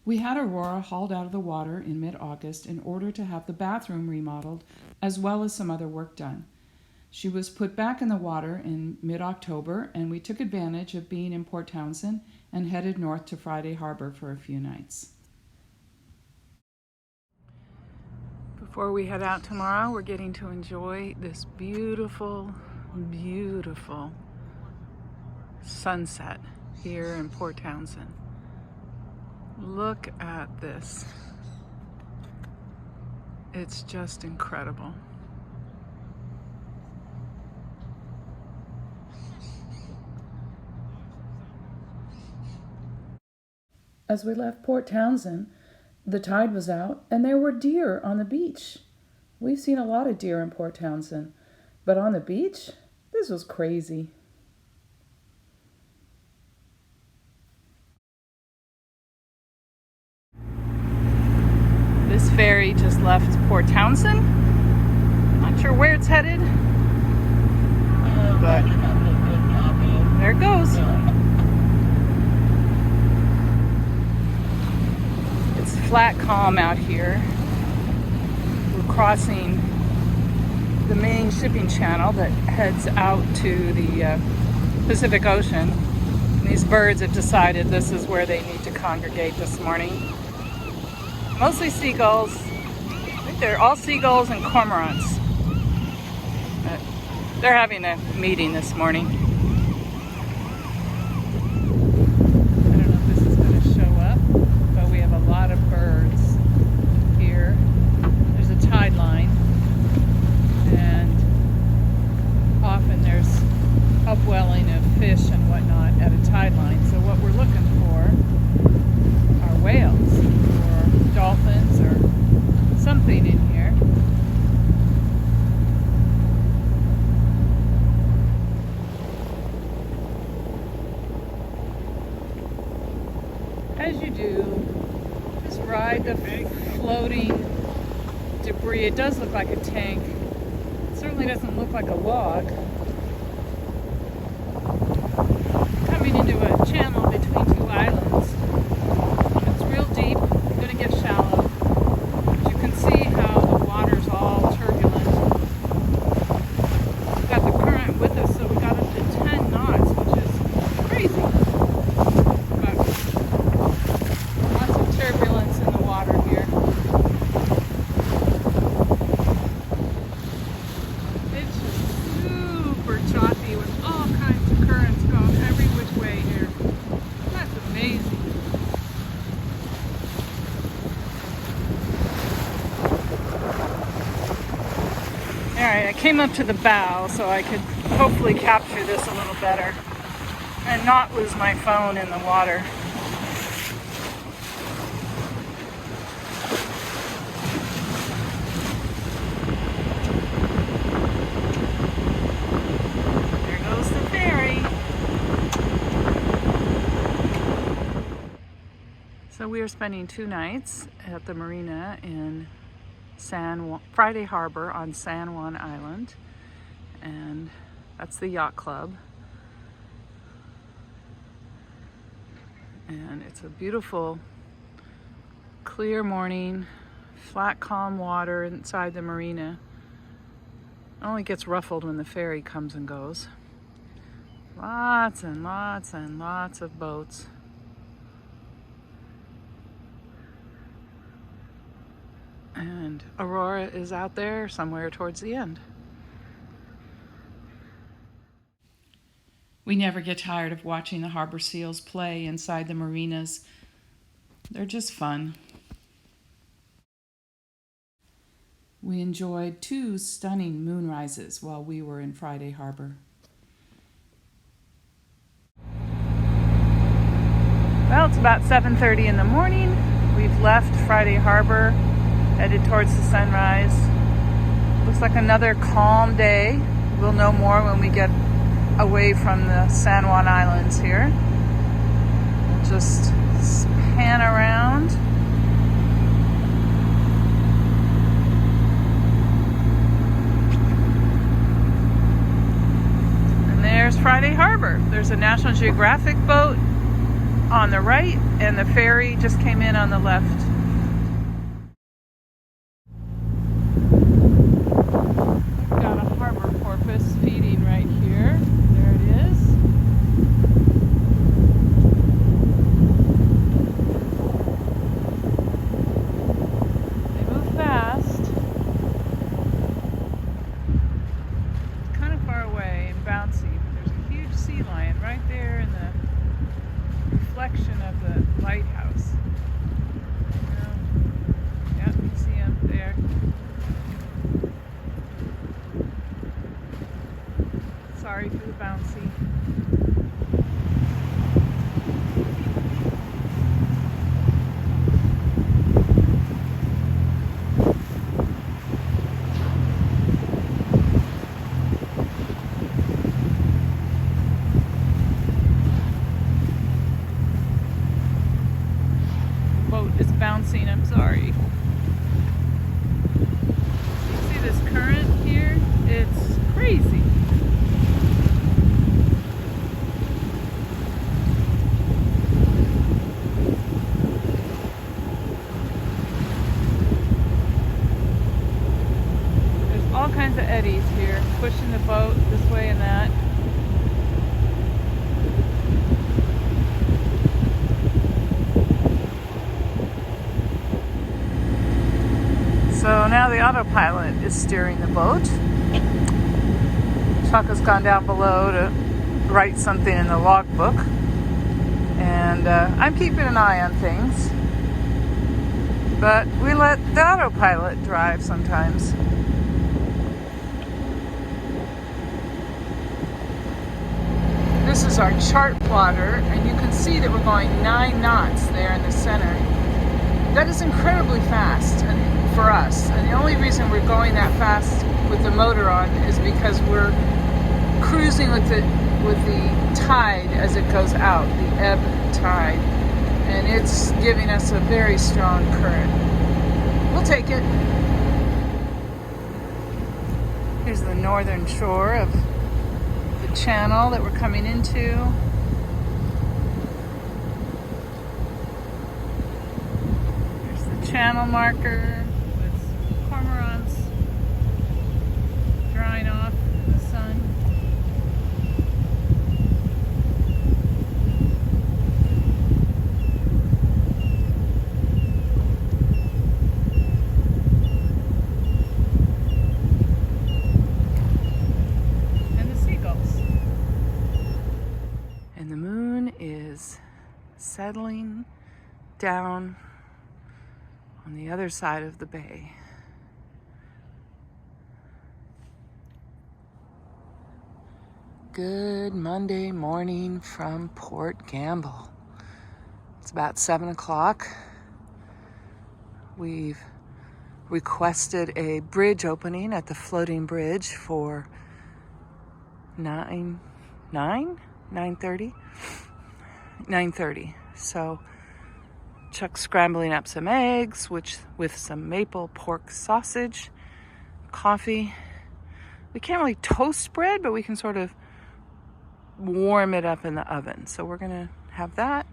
We had Aurora hauled out of the water in mid-August in order to have the bathroom remodeled, as well as some other work done. She was put back in the water in mid-October, and we took advantage of being in Port Townsend and headed north to Friday Harbor for a few nights. Before we head out tomorrow, we're getting to enjoy this beautiful, beautiful sunset here in Port Townsend. Look at this. It's just incredible. As we left Port Townsend, the tide was out and there were deer on the beach. We've seen a lot of deer in Port Townsend, but on the beach, this was crazy. This ferry just left Port Townsend. Not sure where it's headed, but there it goes. It's flat calm out here. We're crossing the main shipping channel that heads out to the Pacific Ocean. And these birds have decided this is where they need to congregate this morning. Mostly seagulls. I think they're all seagulls and cormorants. But they're having a meeting this morning. I don't know if this is going to show up, but we have a lot of birds here. There's a tide line, and often there's upwelling of fish and whatnot at a tide line. So what we're looking for are whales, or dolphins, or something in here. As you do, just ride the floating debris. It does look like a tank. It certainly doesn't look like a log. Coming into a channel between two islands. It's real deep, going to get shallow. But you can see how the water's all turbulent. We've got the current with us, so we got up to 10 knots, which is crazy. But lots of turbulence in the water here. It's just super choppy with all kinds of currents going every which way here. That's amazing. Alright, I came up to the bow so I could hopefully capture this a little better and not lose my phone in the water. There goes the ferry. So we are spending 2 nights at the marina in Friday Harbor on San Juan Island, and that's the yacht club. And it's a beautiful, clear morning, flat, calm water inside the marina. It only gets ruffled when the ferry comes and goes. Lots and lots and lots of boats. And Aurora is out there somewhere towards the end. We never get tired of watching the harbor seals play inside the marinas. They're just fun. We enjoyed 2 stunning moonrises while we were in Friday Harbor. Well, it's about 7:30 in the morning. We've left Friday Harbor, headed towards the sunrise. Looks like another calm day. We'll know more when we get away from the San Juan Islands here. We'll just pan around. And there's Friday Harbor. There's a National Geographic boat on the right, and the ferry just came in on the left. We've got a harbor porpoise feeding right here. There it is. They move fast. It's kind of far away and bouncy, but there's a huge sea lion right there in the reflection of the lighthouse. Yeah, you see him there. Sorry for the bouncy. Boat is bouncing, I'm sorry. You see this current here? It's crazy. There's all kinds of eddies here, pushing the boat this way and that. So now the autopilot is steering the boat. Chuck has gone down below to write something in the logbook. And I'm keeping an eye on things. But we let the autopilot drive sometimes. This is our chart plotter, and you can see that we're going 9 knots there in the center. That is incredibly fast for us, and the only reason we're going that fast with the motor on is because we're cruising with the tide as it goes out, the ebb tide, and it's giving us a very strong current. We'll take it. Here's the northern shore of the channel that we're coming into. There's the channel marker. Cormorants drying off in the sun. And the seagulls. And the moon is settling down on the other side of the bay. Good Monday morning from Port Gamble. It's about 7 o'clock. We've requested a bridge opening at the floating bridge for 9:30. So Chuck's scrambling up some eggs, with some maple pork sausage, coffee. We can't really toast bread, but we can sort of warm it up in the oven. So we're gonna have that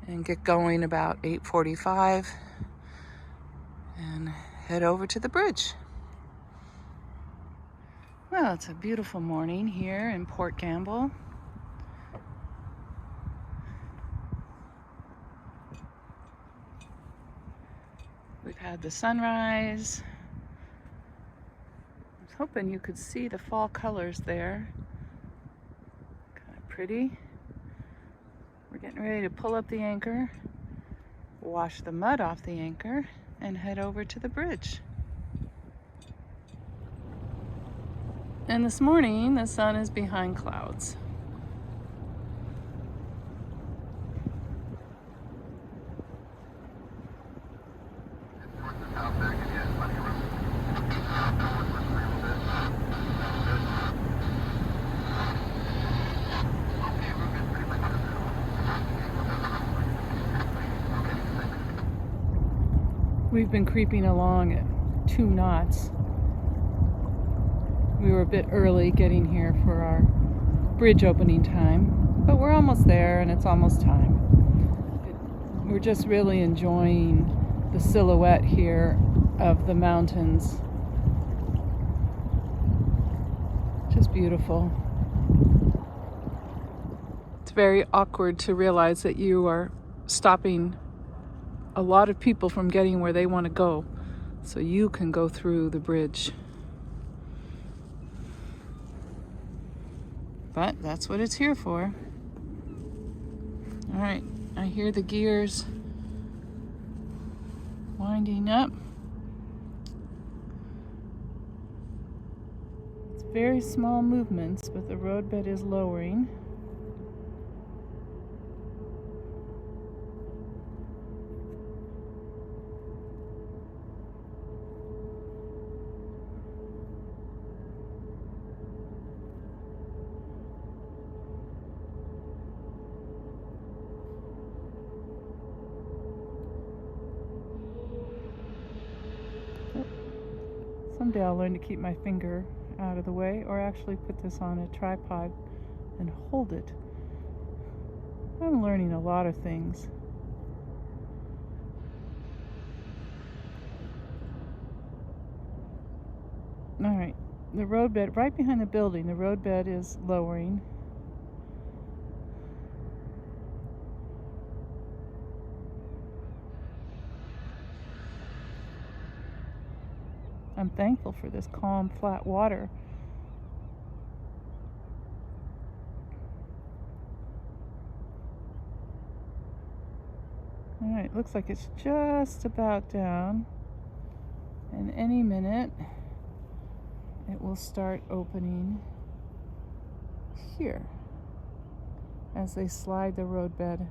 and get going about 8:45 and head over to the bridge. Well, it's a beautiful morning here in Port Gamble. We've had the sunrise. I was hoping you could see the fall colors there. Kind of pretty. We're getting ready to pull up the anchor, wash the mud off the anchor, and head over to the bridge. And this morning, the sun is behind clouds. We've been creeping along at 2 knots. We were a bit early getting here for our bridge opening time. But we're almost there and it's almost time. We're just really enjoying the silhouette here of the mountains. Just beautiful. It's very awkward to realize that you are stopping a lot of people from getting where they want to go, so you can go through the bridge. But that's what it's here for. All right, I hear the gears winding up. It's very small movements, but the roadbed is lowering. Someday I'll learn to keep my finger out of the way, or actually put this on a tripod and hold it. I'm learning a lot of things. All right, the roadbed right behind the building, the roadbed is lowering. I'm thankful for this calm, flat water. All right, looks like it's just about down. And any minute, it will start opening here as they slide the roadbed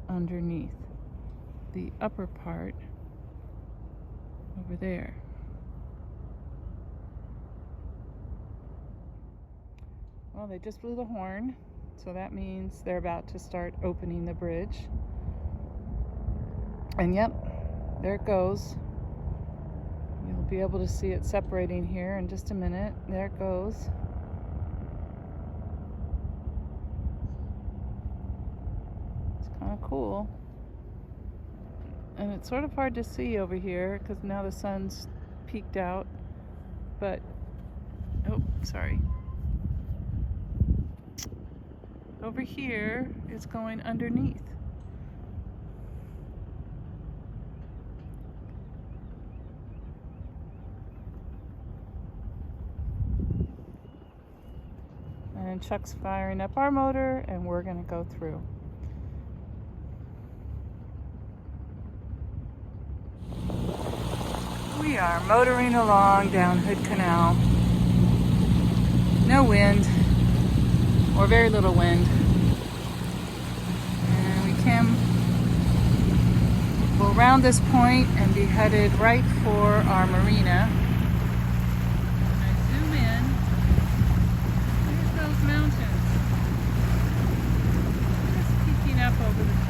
underneath the upper part over there. Well, they just blew the horn, so that means they're about to start opening the bridge. And yep, there it goes. You'll be able to see it separating here in just a minute. There it goes. It's kind of cool. And it's sort of hard to see over here because now the sun's peeked out. But, oh, sorry. Over here, it's going underneath. And Chuck's firing up our motor, and we're gonna go through. We are motoring along down Hood Canal. No wind, or very little wind. And we'll round this point and be headed right for our marina. When I zoom in, there's those mountains. Just peeking up over the point.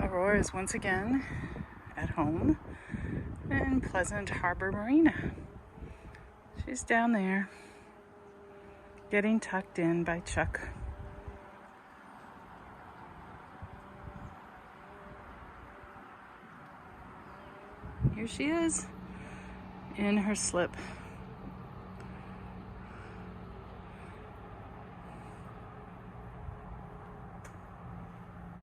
Aurora is once again at home in Pleasant Harbor Marina. She's down there getting tucked in by Chuck. Here she is in her slip.